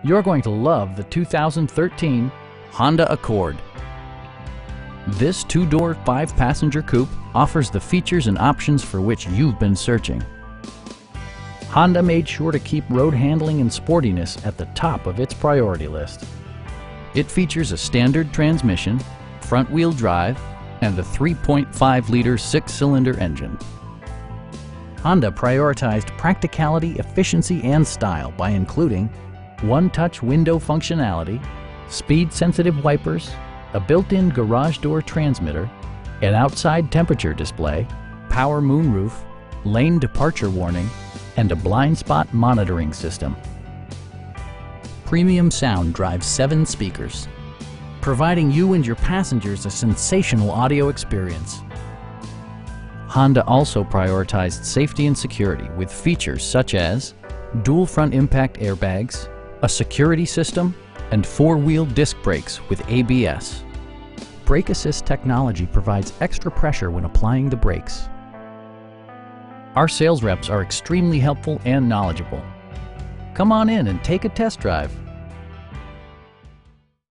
You're going to love the 2013 Honda Accord. This two-door, five-passenger coupe offers the features and options for which you've been searching. Honda made sure to keep road handling and sportiness at the top of its priority list. It features a standard transmission, front-wheel drive, and a 3.5-liter six-cylinder engine. Honda prioritized practicality, efficiency, and style by including one-touch window functionality, speed-sensitive wipers, a built-in garage door transmitter, an outside temperature display, power moonroof, lane departure warning, and a blind spot monitoring system. Premium sound drives 7 speakers, providing you and your passengers a sensational audio experience. Honda also prioritized safety and security with features such as dual front impact airbags, a security system, and 4-wheel disc brakes with ABS. Brake Assist technology provides extra pressure when applying the brakes. Our sales reps are extremely helpful and knowledgeable. Come on in and take a test drive.